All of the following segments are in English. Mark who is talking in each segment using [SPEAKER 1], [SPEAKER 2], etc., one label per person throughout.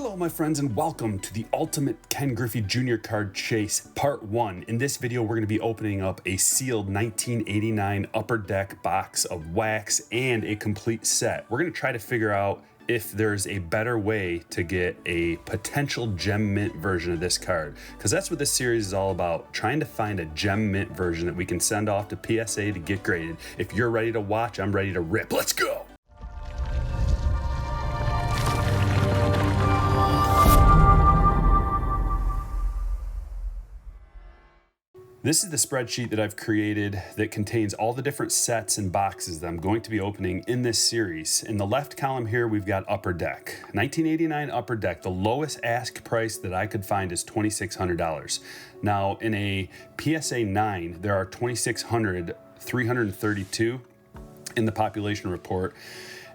[SPEAKER 1] Hello my friends and welcome to the Ultimate Ken Griffey Jr. Card Chase Part 1. In this video we're going to be opening up a sealed 1989 Upper Deck box of wax and a complete set. We're going to try to figure out if there's a better way to get a potential gem mint version of this card, because that's what this series is all about, trying to find a gem mint version that we can send off to PSA to get graded. If you're ready to watch, I'm ready to rip. Let's go! This is the spreadsheet that I've created that contains all the different sets and boxes that I'm going to be opening in this series. In the left column here, we've got Upper Deck. 1989 Upper Deck, the lowest ask price that I could find is $2,600. Now, in a PSA 9, there are 2,632 in the population report.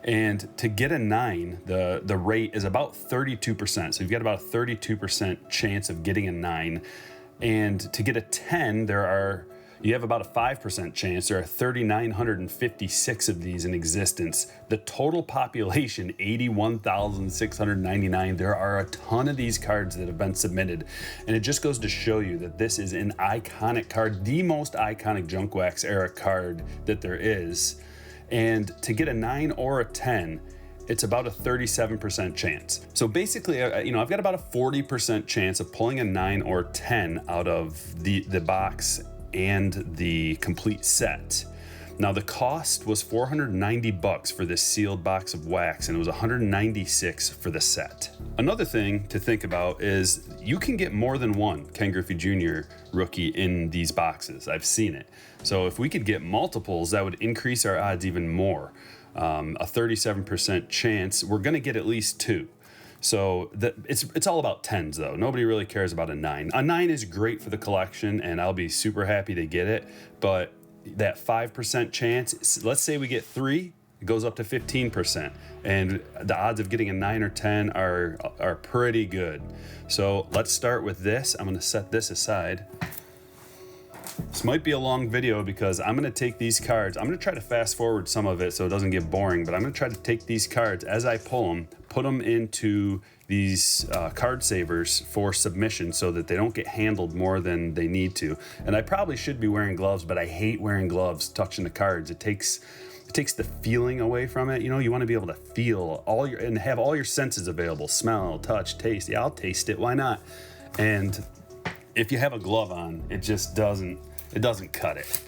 [SPEAKER 1] And to get a 9, the rate is about 32%. So you've got about a 32% chance of getting a 9. And to get a 10, you have about a 5% chance. There are 3,956 of these in existence. The total population, 81,699. There are a ton of these cards that have been submitted. And it just goes to show you that this is an iconic card, the most iconic junk wax era card that there is. And to get a 9 or a 10, it's about a 37% chance. So basically, I've got about a 40% chance of pulling a 9 or 10 out of the box and the complete set. Now the cost was $490 for this sealed box of wax, and it was $196 for the set. Another thing to think about is you can get more than one Ken Griffey Jr. rookie in these boxes. I've seen it. So if we could get multiples, that would increase our odds even more. A 37% chance we're going to get at least 2. So it's all about 10s though. Nobody really cares about a 9. A 9 is great for the collection and I'll be super happy to get it, but that 5% chance, let's say we get 3, it goes up to 15%, and the odds of getting a 9 or 10 are pretty good. So let's start with this. I'm going to set this aside. This might be a long video because I'm going to take these cards. I'm going to try to fast forward some of it so it doesn't get boring, but I'm going to try to take these cards as I pull them, put them into these card savers for submission so that they don't get handled more than they need to. And I probably should be wearing gloves, but I hate wearing gloves, touching the cards. It takes the feeling away from it. You know, you want to be able to feel and have all your senses available. Smell, touch, taste. Yeah, I'll taste it. Why not? And if you have a glove on, it just doesn't cut it.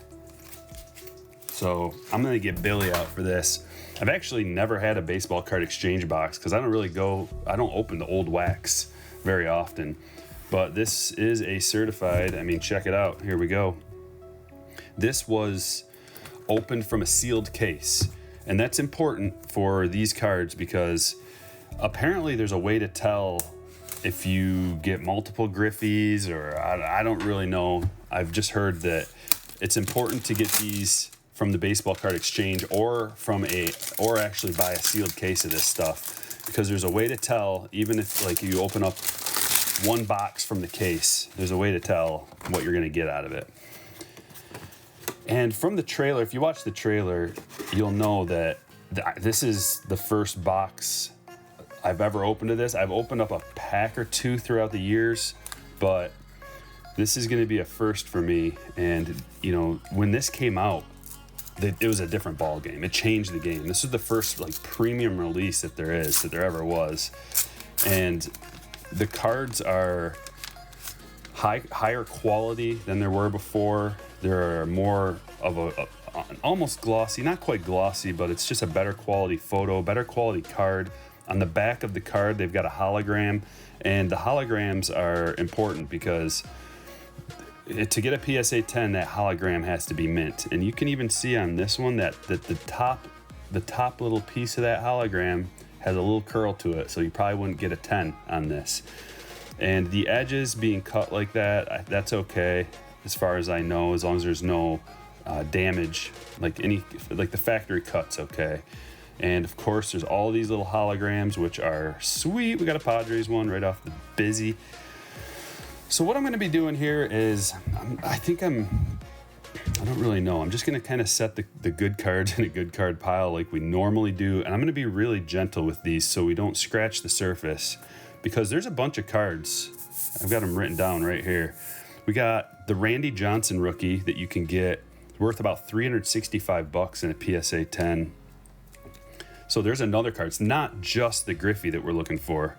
[SPEAKER 1] So I'm gonna get Billy out for this. I've actually never had a baseball card exchange box because I don't open the old wax very often. But this is a certified, check it out, here we go. This was opened from a sealed case. And that's important for these cards because apparently there's a way to tell if you get multiple Griffeys, or I don't really know. I've just heard that it's important to get these from the baseball card exchange or actually buy a sealed case of this stuff, because there's a way to tell, even if like you open up one box from the case, there's a way to tell what you're gonna get out of it. And from the trailer, if you watch the trailer, you'll know that this is the first box I've ever opened of this. I've opened up a pack or 2 throughout the years, but this is going to be a first for me. And when this came out, it was a different ball game. It changed the game. This is the first premium release that there ever was, and the cards are higher quality than there were before. There are more of an almost glossy, not quite glossy, but it's just a better quality photo, better quality card. On the back of the card, they've got a hologram, and the holograms are important because to get a PSA 10, that hologram has to be mint. And you can even see on this one that the top little piece of that hologram has a little curl to it, so you probably wouldn't get a 10 on this. And the edges being cut like that, that's okay as far as I know, as long as there's no damage, like the factory cut's okay. And of course, there's all these little holograms, which are sweet. We got a Padres one right off the busy. So what I'm going to be doing here is, I don't really know. I'm just going to kind of set the good cards in a good card pile like we normally do. And I'm going to be really gentle with these so we don't scratch the surface. because there's a bunch of cards. I've got them written down right here. We got the Randy Johnson rookie that you can get, worth about $365 in a PSA 10. So there's another card. It's not just the Griffey that we're looking for.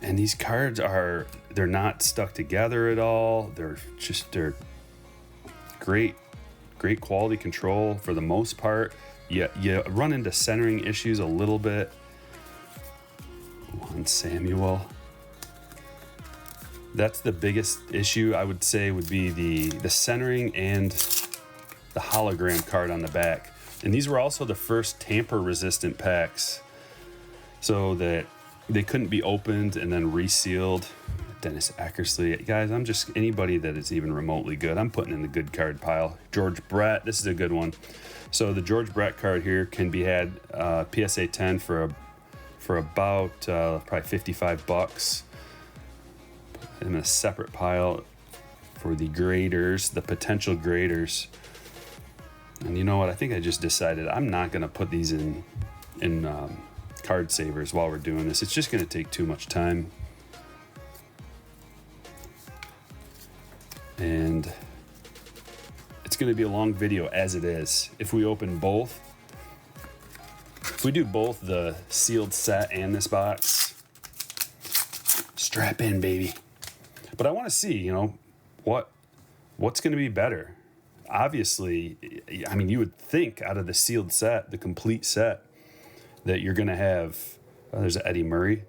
[SPEAKER 1] And these cards they're not stuck together at all. They're great quality control for the most part. You run into centering issues a little bit. Juan Samuel. That's the biggest issue, I would say, would be the centering and the hologram card on the back. And these were also the first tamper-resistant packs, so that they couldn't be opened and then resealed. Dennis Eckersley. Guys, I'm just anybody that is even remotely good, I'm putting in the good card pile. George Brett, this is a good one. So the George Brett card here can be had PSA 10 for about probably $55. In a separate pile for the graders, the potential graders. And you know what? I think I just decided I'm not going to put these in card savers while we're doing this. It's just going to take too much time. And it's going to be a long video as it is. If we open both, if we do both the sealed set and this box, strap in, baby. But I want to see, you know, what's going to be better. Obviously, I mean, you would think out of the sealed set, the complete set, that you're going to have, there's an Eddie Murray.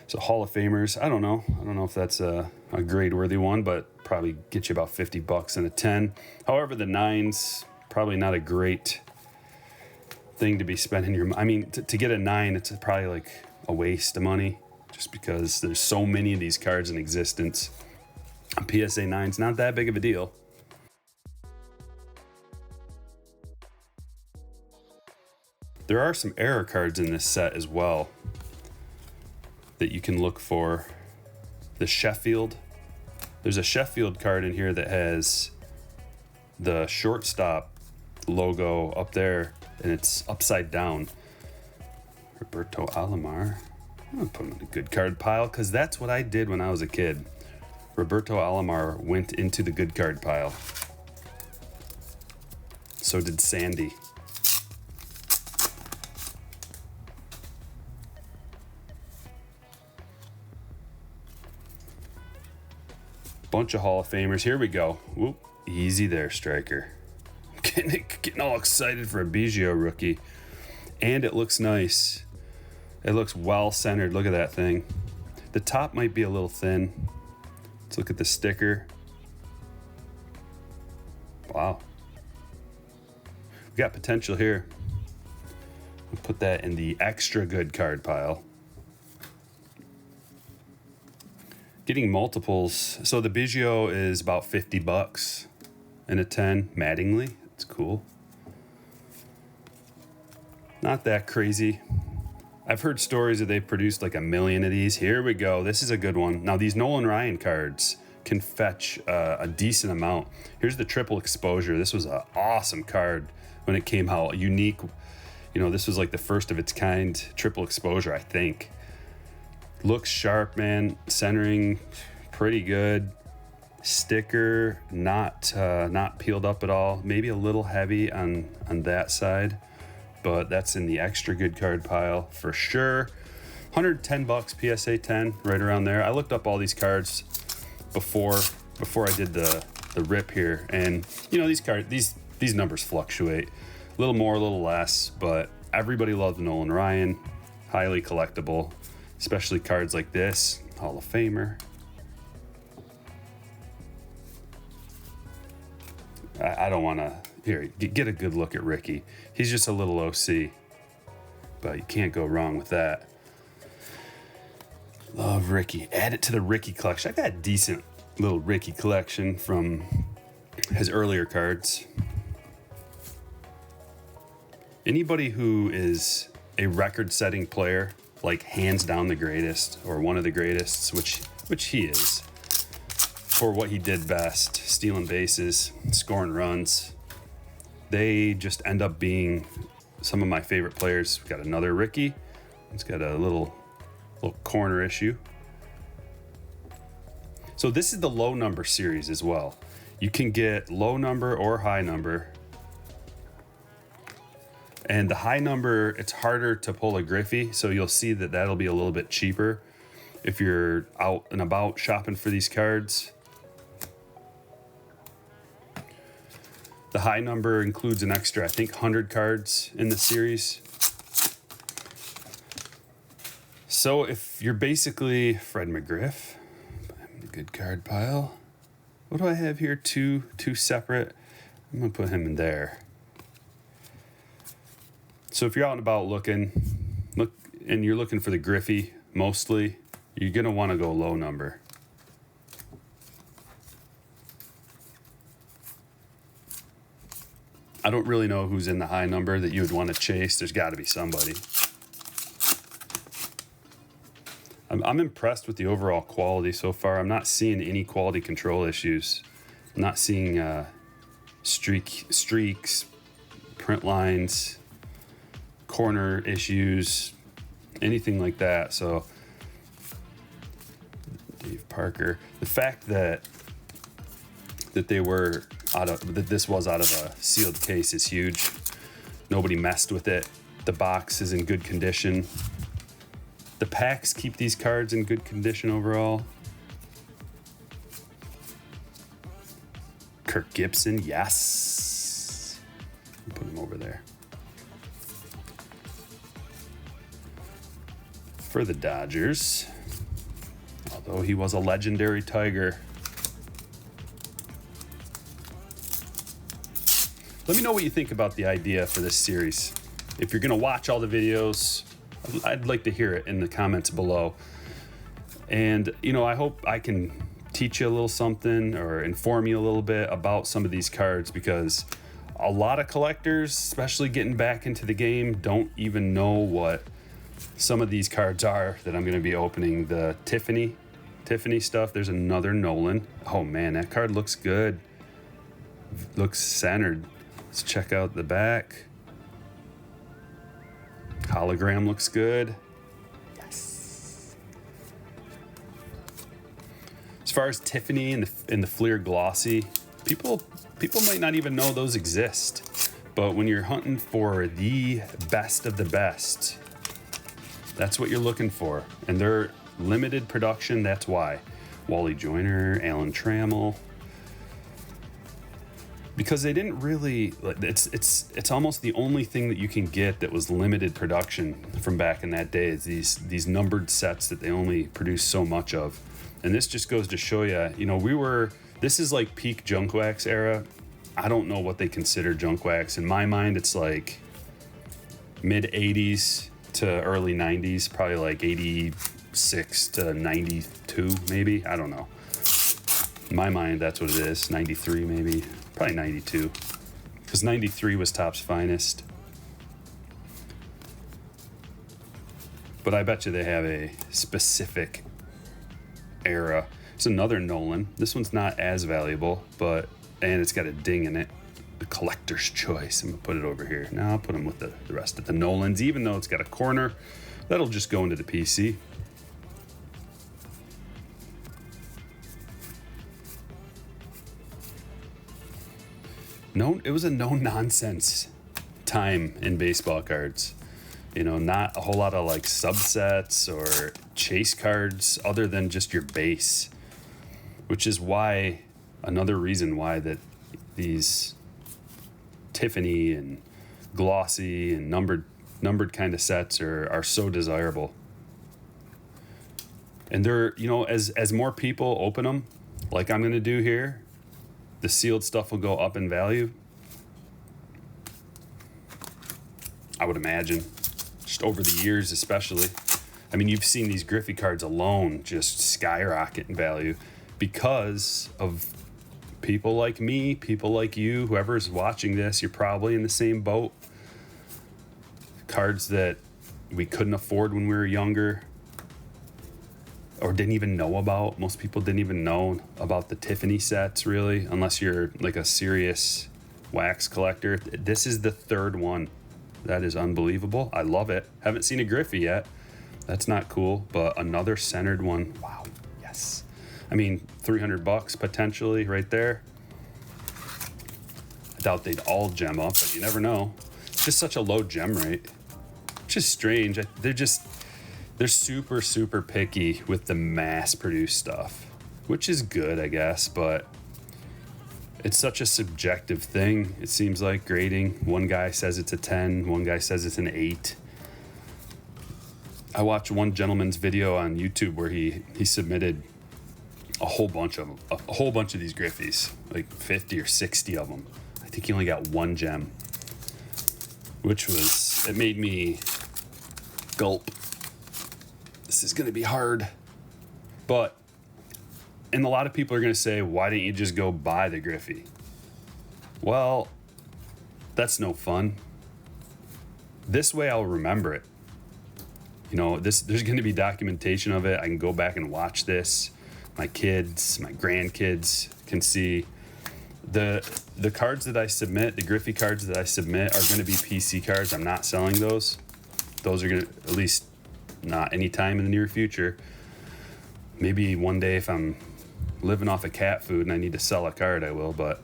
[SPEAKER 1] So Hall of Famers, I don't know if that's a grade-worthy one, but probably get you about $50 in a 10. However, the 9's probably not a great thing to be spending your, I mean, to get a 9, it's probably like a waste of money, just because there's so many of these cards in existence. A PSA 9's not that big of a deal. There are some error cards in this set as well that you can look for. The Sheffield. There's a Sheffield card in here that has the shortstop logo up there, and it's upside down. Roberto Alomar. I'm gonna put him in a good card pile because that's what I did when I was a kid. Roberto Alomar went into the good card pile. So did Sandy. Bunch of Hall of Famers. Here we go. Whoop. Easy there, Stryker. Getting all excited for a Biggio rookie. And it looks nice. It looks well centered. Look at that thing. The top might be a little thin. Let's look at the sticker. Wow. We got potential here. We'll put that in the extra good card pile. Getting multiples. So the Biggio is about $50 in a 10, Mattingly. It's cool. Not that crazy. I've heard stories that they've produced like 1 million of these. Here we go. This is a good one. Now these Nolan Ryan cards can fetch a decent amount. Here's the triple exposure. This was an awesome card when it came out. Unique. You know, this was like the first of its kind triple exposure, I think. Looks sharp, man. Centering pretty good. Sticker not peeled up at all. Maybe a little heavy on that side, but that's in the extra good card pile for sure. $110 PSA 10, right around there. I looked up all these cards before I did the rip here, and you know, these numbers fluctuate. A little more, a little less, but everybody loves Nolan Ryan. Highly collectible. Especially cards like this, Hall of Famer. I don't want to, here, get a good look at Ricky. He's just a little OC, but you can't go wrong with that. Love Ricky. Add it to the Ricky collection. I got a decent little Ricky collection from his earlier cards. Anybody who is a record-setting player, like hands down the greatest or one of the greatest, which he is, for what he did best, stealing bases, scoring runs, they just end up being some of my favorite players. We've got another Ricky. It's got a little corner issue. So this is the low number series as well. You can get low number or high number. And the high number, it's harder to pull a Griffey, so you'll see that that'll be a little bit cheaper if you're out and about shopping for these cards. The high number includes an extra, I think, 100 cards in the series. So if you're basically Fred McGriff, put him in the good card pile. What do I have here? Two separate. I'm gonna put him in there. So if you're out and about and you're looking for the Griffey mostly, you're gonna want to go low number. I don't really know who's in the high number that you would want to chase. There's got to be somebody. I'm impressed with the overall quality so far. I'm not seeing any quality control issues. I'm not seeing streaks, print lines, corner issues, anything like that. So Dave Parker, the fact that they were that this was out of a sealed case is huge. Nobody messed with it. The box is in good condition. The packs keep these cards in good condition overall. Kirk Gibson, yes. Put him over there. For the Dodgers, although he was a legendary Tiger. Let me know what you think about the idea for this series. If you're gonna watch all the videos, I'd like to hear it in the comments below. And, I hope I can teach you a little something or inform you a little bit about some of these cards, because a lot of collectors, especially getting back into the game, don't even know what some of these cards are that I'm gonna be opening. The Tiffany stuff. There's another Nolan. Oh man, that card looks good. Looks centered. Let's check out the back. Hologram looks good. Yes. As far as Tiffany and the Fleer Glossy, people might not even know those exist. But when you're hunting for the best of the best, that's what you're looking for. And they're limited production, that's why. Wally Joyner, Alan Trammell. Because they didn't really, it's almost the only thing that you can get that was limited production from back in that day, is these numbered sets that they only produce so much of. And this just goes to show you, this is like peak junk wax era. I don't know what they consider junk wax. In my mind, it's like mid 80s to early 90s, probably like 86 to 92 maybe, I don't know. In my mind, that's what it is, 93 maybe. Probably 92, because 93 was Topps finest. But I bet you they have a specific era. It's another Nolan. This one's not as valuable, and it's got a ding in it. The collector's choice. I'm gonna put it over here. Now I'll put them with the rest of the Nolans, even though it's got a corner. That'll just go into the PC. It was a no-nonsense time in baseball cards. Not a whole lot of like subsets or chase cards other than just your base, which is another reason why that these Tiffany and glossy and numbered kind of sets are so desirable. And they're, as more people open them, like I'm going to do here, the sealed stuff will go up in value. I would imagine, just over the years especially. I mean, you've seen these Griffey cards alone just skyrocket in value because of people like me, people like you, whoever's watching this. You're probably in the same boat. Cards that we couldn't afford when we were younger, or didn't even know about. Most people didn't even know about the Tiffany sets, really, unless you're like a serious wax collector. This is the third one. That is unbelievable. I love it. Haven't seen a Griffey yet. That's not cool, but another centered one. Wow, yes. I mean, $300 potentially right there. I doubt they'd all gem up, but you never know. It's just such a low gem rate, which is strange. They're super, super picky with the mass-produced stuff, which is good, I guess, but it's such a subjective thing. It seems like grading. One guy says it's a 10, one guy says it's an 8. I watched one gentleman's video on YouTube where he submitted a whole bunch of these Griffeys, like 50 or 60 of them. I think he only got one gem, it made me gulp. This is going to be hard. And a lot of people are going to say, why didn't you just go buy the Griffey? Well, that's no fun. This way I'll remember it. You know, there's going to be documentation of it. I can go back and watch this. My kids, my grandkids can see. The cards that I submit, the Griffey cards that I submit are going to be PC cards. I'm not selling those. Those are going to, at least not anytime in the near future. Maybe one day if I'm living off of cat food and I need to sell a card, I will, but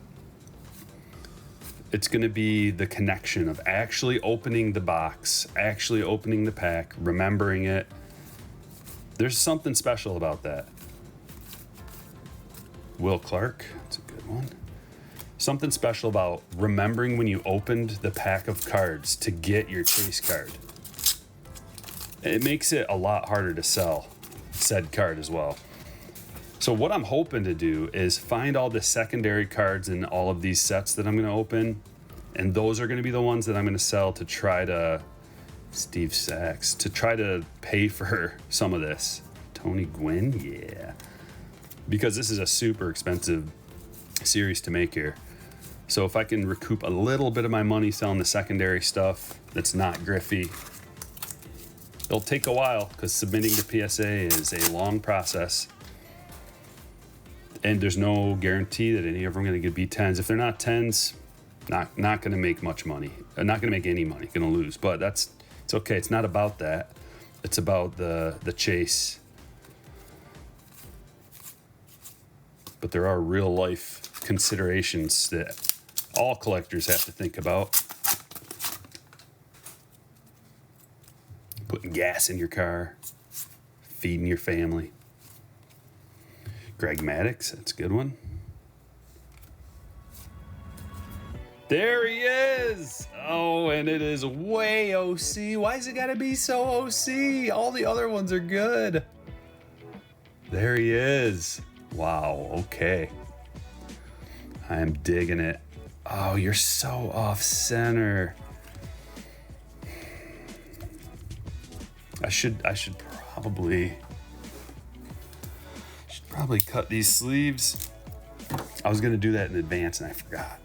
[SPEAKER 1] it's going to be the connection of actually opening the box, actually opening the pack, remembering it. There's something special about that. Will Clark, that's a good one. Something special about remembering when you opened the pack of cards to get your chase card. It makes it a lot harder to sell said card as well. So what I'm hoping to do is find all the secondary cards in all of these sets that I'm going to open, and those are going to be the ones that I'm going to sell to try to Steve Sachs to try to pay for some of this. Tony Gwynn, yeah, because this is a super expensive series to make here. So if I can recoup a little bit of my money selling the secondary stuff that's not Griffey, it'll take a while because submitting to PSA is a long process. And there's no guarantee that any of them are going to be 10s. If they're not 10s, not going to make much money. Not going to make any money. Going to lose. But it's okay. It's not about that. It's about the chase. But there are real life considerations that all collectors have to think about. Putting gas in your car, feeding your family. Greg Maddux, that's a good one. There he is! Oh, and it is way OC. Why is it gotta be so OC? All the other ones are good. There he is. Wow, okay. I am digging it. Oh, you're so off center. I should probably cut these sleeves. I was gonna do that in advance and I forgot.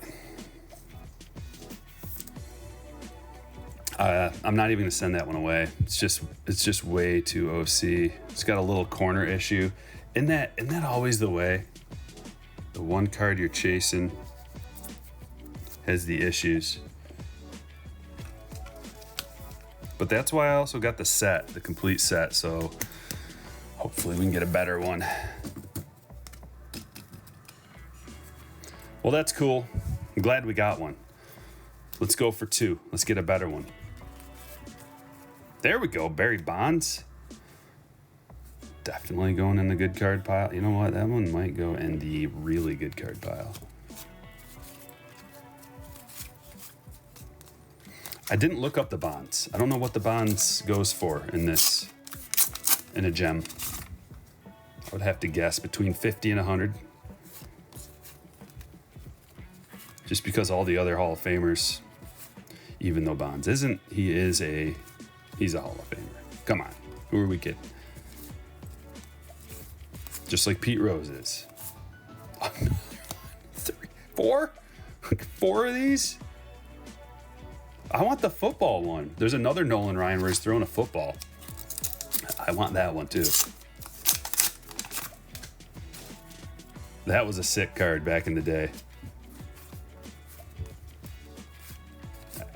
[SPEAKER 1] I'm not even gonna send that one away. It's just way too OC. It's got a little corner issue. Isn't that always the way? The one card you're chasing has the issues. But that's why I also got the complete set, so hopefully we can get a better one. Well, that's cool. I'm glad we got one. Let's go for 2. Let's get a better one. There we go, Barry Bonds. Definitely going in the good card pile. You know what? That one might go in the really good card pile. I didn't look up the bonds. I don't know what the bonds goes for in a gem. I would have to guess between 50 and 100. Just because all the other Hall of Famers, even though Bonds isn't, he's a Hall of Famer. Come on, who are we kidding? Just like Pete Rose is. 4? 4 of these? I want the football one. There's another Nolan Ryan where he's throwing a football. I want that one too. That was a sick card back in the day.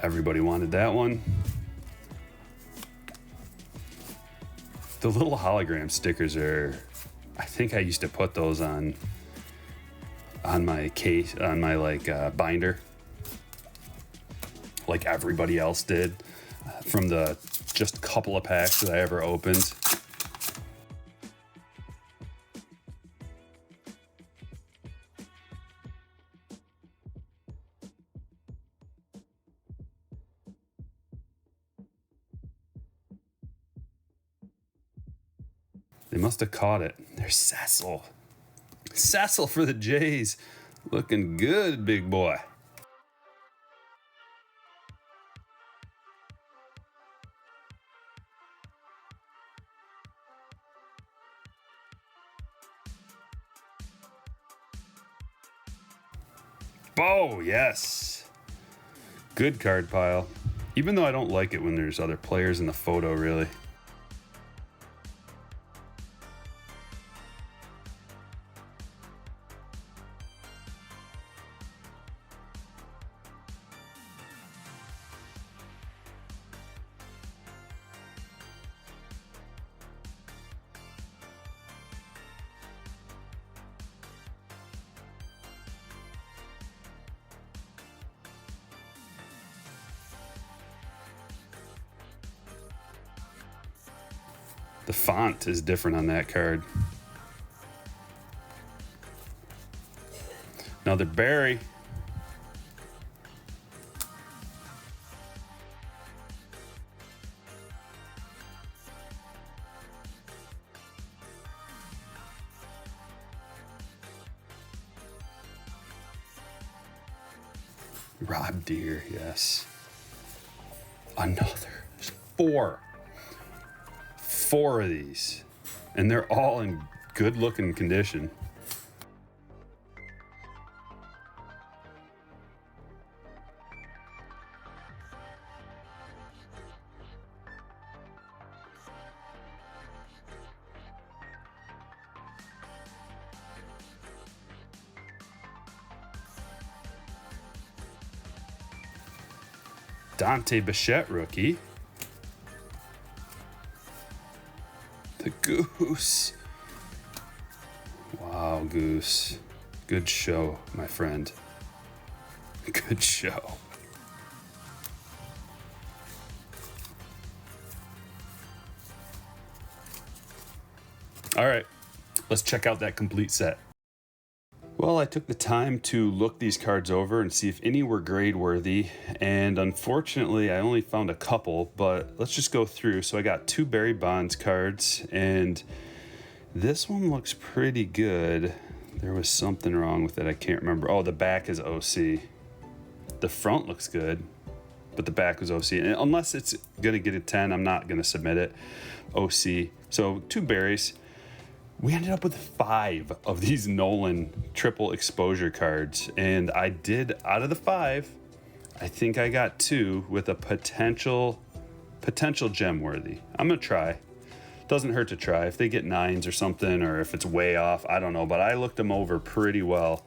[SPEAKER 1] Everybody wanted that one. The little hologram stickers are I think I used to put those on my case, on my binder, like everybody else did, from the just couple of packs that I ever opened. They must have caught it. There's Cecil. Cecil for the Jays. Looking good, big boy. Oh, yes. Good card pile. Even though I don't like it when there's other players in the photo, really. The font is different on that card. Another Barry. Rob Deere, yes. Another. There's four of these, and they're all in good looking condition. Dante Bichette rookie. The Goose. Wow, Goose. Good show, my friend. Good show. All right, let's check out that complete set. Well, I took the time to look these cards over and see if any were grade worthy, and unfortunately I only found a couple, but let's just go through. So I got 2 Barry Bonds cards, and this one looks pretty good. There was something wrong with it, I can't remember. Oh, the back is OC. The front looks good, but the back was OC. And unless it's gonna get a 10, I'm not gonna submit it. OC. So 2 Barrys. We ended up with 5 of these Nolan triple exposure cards, and I did, out of the 5, I think I got 2 with a potential gem worthy. I'm gonna try. Doesn't hurt to try. If they get 9s or something, or if it's way off, I don't know, but I looked them over pretty well.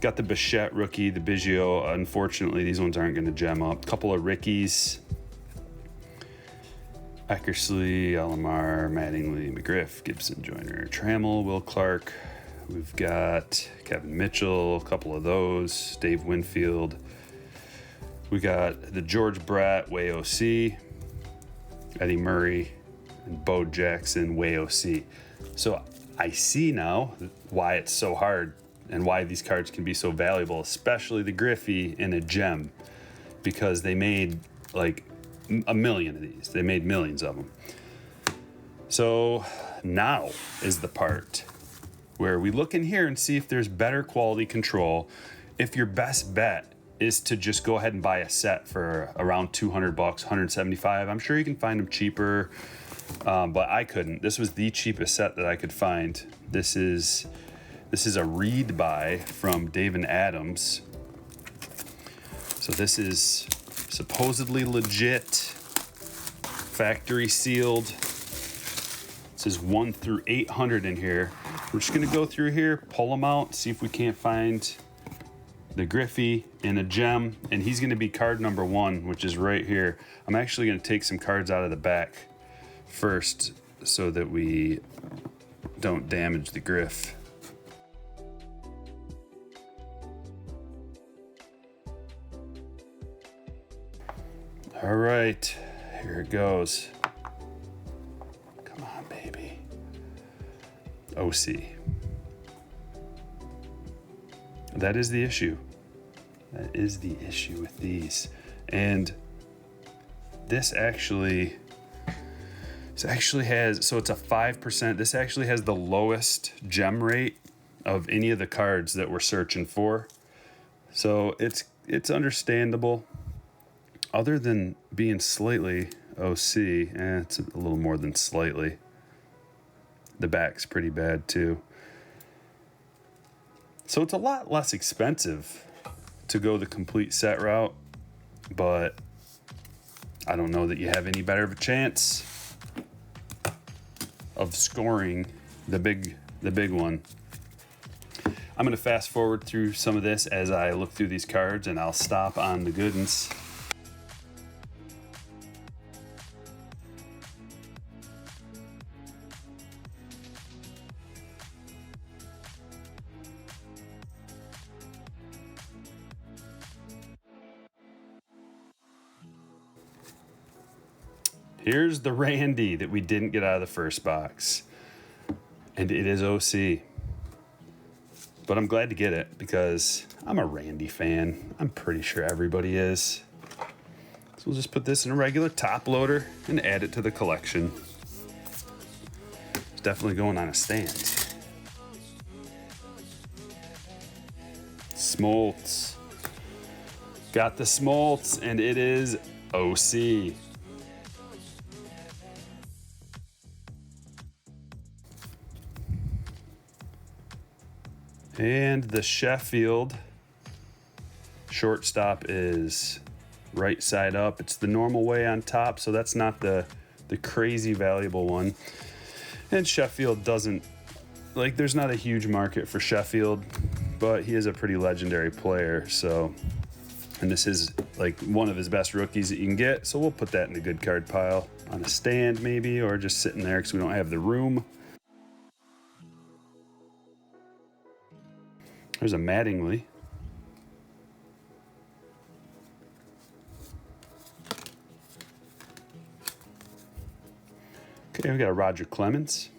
[SPEAKER 1] Got the Bichette rookie, the Biggio. Unfortunately, these ones aren't gonna gem up. Couple of Rickies. Eckersley, Alomar, Mattingly, McGriff, Gibson, Joyner, Trammell, Will Clark. We've got Kevin Mitchell, a couple of those. Dave Winfield. We got the George Brett, way OC. Eddie Murray, and Bo Jackson, way OC. So I see now why it's so hard and why these cards can be so valuable, especially the Griffey in a gem, because they made like a million of these. They made millions of them. So now is the part where we look in here and see if there's better quality control. If your best bet is to just go ahead and buy a set for around $200, $175, I'm sure you can find them cheaper, but I couldn't. This was the cheapest set that I could find. This is a read buy from David Adams. So this is supposedly legit, factory sealed. It says 1 through 800 in here. We're just gonna go through here, pull them out, see if we can't find the Griffey in a gem, and he's gonna be card number 1, which is right here. I'm actually gonna take some cards out of the back first so that we don't damage the Griff. All right, here it goes. Come on, baby. OC. That is the issue. That is the issue with these. And this actually has, so it's a 5%. This actually has the lowest gem rate of any of the cards that we're searching for. So it's understandable. Other than being slightly OC, it's a little more than slightly. The back's pretty bad too. So it's a lot less expensive to go the complete set route, but I don't know that you have any better of a chance of scoring the big one. I'm going to fast forward through some of this as I look through these cards, and I'll stop on the good ones. Here's the Randy that we didn't get out of the first box. And it is OC. But I'm glad to get it because I'm a Randy fan. I'm pretty sure everybody is. So we'll just put this in a regular top loader and add it to the collection. It's definitely going on a stand. Smoltz. Got the Smoltz, and it is OC. And the Sheffield shortstop is right side up. It's the normal way on top, so that's not the crazy valuable one. And Sheffield doesn't, like, there's not a huge market for Sheffield, but he is a pretty legendary player, so, and this is like one of his best rookies that you can get, so we'll put that in the good card pile on a stand maybe, or just sitting there because we don't have the room. There's a Mattingly. Okay, we got a Roger Clemens.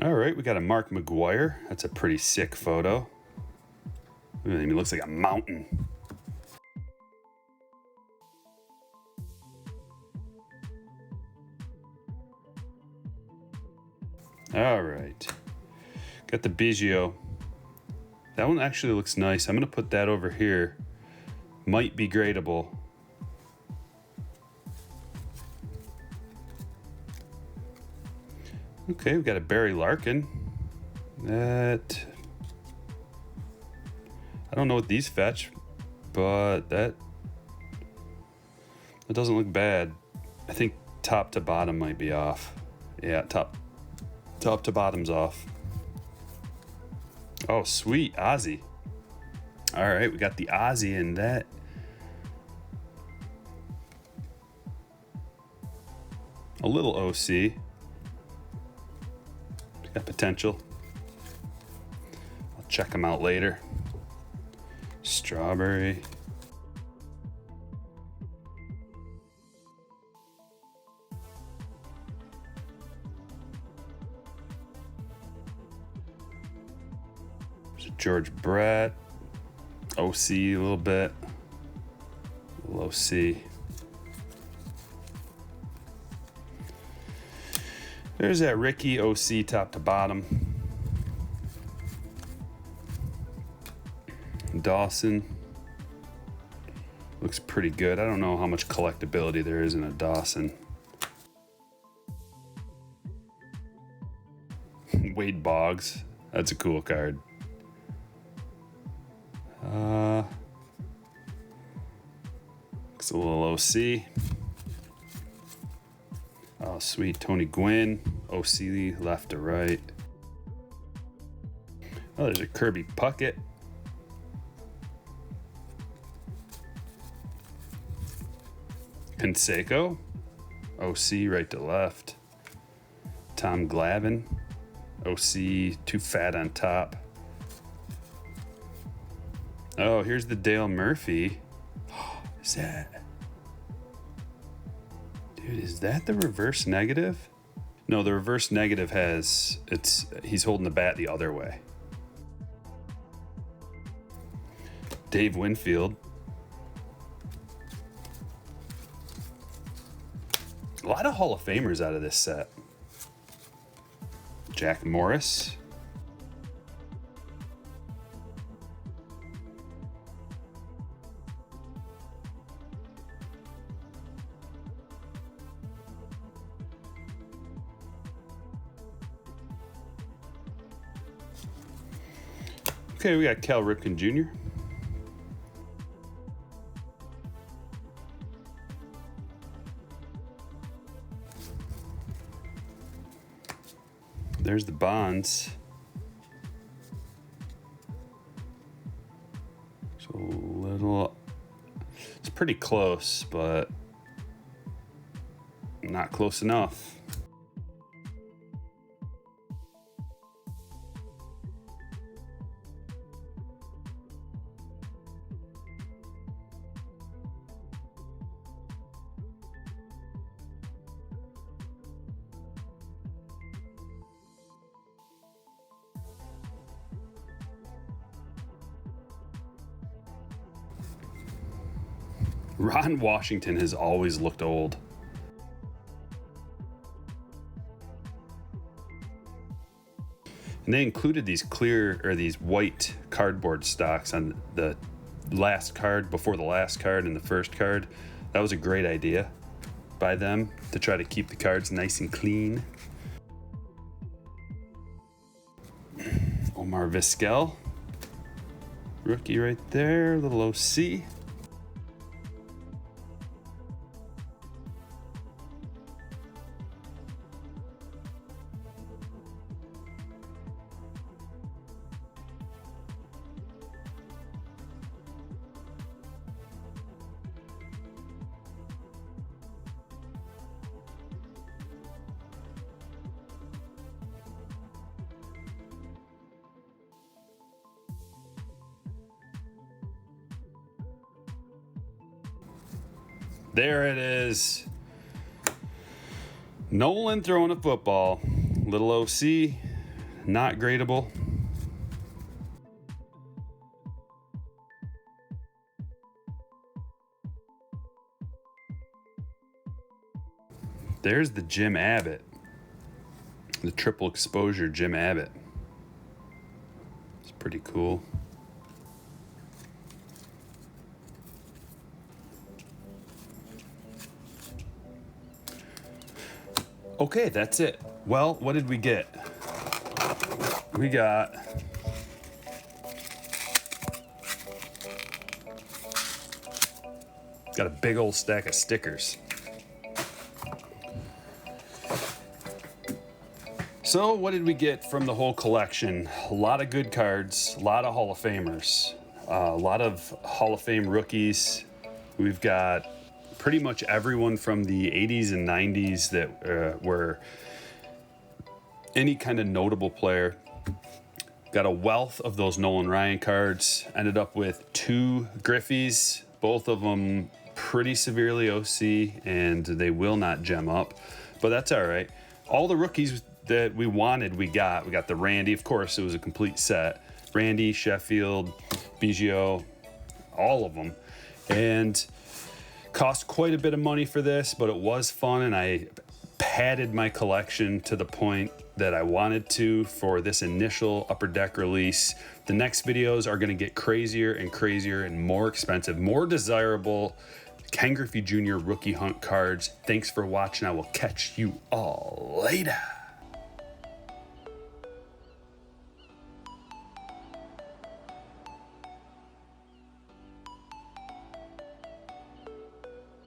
[SPEAKER 1] All right, we got a Mark McGuire. That's a pretty sick photo. Look at him, he looks like a mountain. All right, got the Biggio. That one actually looks nice. I'm gonna put that over here. Might be gradable. Okay, we've got a Barry Larkin. That, I don't know what these fetch, but that doesn't look bad. I think top to bottom might be off. Yeah, top to bottom's off. Oh, sweet, Ozzy. All right, we got the Ozzy in that. A little OC. Got potential. I'll check them out later. Strawberry. There's a George Brett. OC a little bit. A little OC. There's that Ricky OC top to bottom. Dawson. Looks pretty good. I don't know how much collectability there is in a Dawson. Wade Boggs. That's a cool card. Looks a little OC. Oh, sweet. Tony Gwynn. OC left to right. Oh, there's a Kirby Puckett. Canseco. OC right to left. Tom Glavine. OC too fat on top. Oh, here's the Dale Murphy. Is that... Dude, is that the reverse negative? No, the reverse negative has... He's holding the bat the other way. Dave Winfield. A lot of Hall of Famers out of this set. Jack Morris. Okay, we got Cal Ripken Jr. There's the Bonds. So a little, it's pretty close, but not close enough. Ron Washington has always looked old. And they included these clear or these white cardboard stocks on the last card before the last card and the first card. That was a great idea by them to try to keep the cards nice and clean. Omar Vizquel, rookie right there, little OC. There it is. Nolan throwing a football. Little OC, not gradable. There's the Jim Abbott. The triple exposure Jim Abbott. It's pretty cool. Okay, that's it. Well, what did we get? We got a big old stack of stickers. So what did we get from the whole collection? A lot of good cards, a lot of Hall of Famers, a lot of Hall of Fame rookies. We've got pretty much everyone from the 80s and 90s that were any kind of notable player. Got a wealth of those Nolan Ryan cards. Ended up with 2 Griffeys, both of them pretty severely OC, and they will not gem up, but that's all right. All the rookies that we wanted, we got. We got the Randy, of course, it was a complete set. Randy, Sheffield, Biggio, all of them. And cost quite a bit of money for this, but it was fun, and I padded my collection to the point that I wanted to for this initial Upper Deck release. The next videos are going to get crazier and crazier and more expensive, more desirable Ken Griffey Jr. rookie hunt cards. Thanks for watching. I will catch you all later.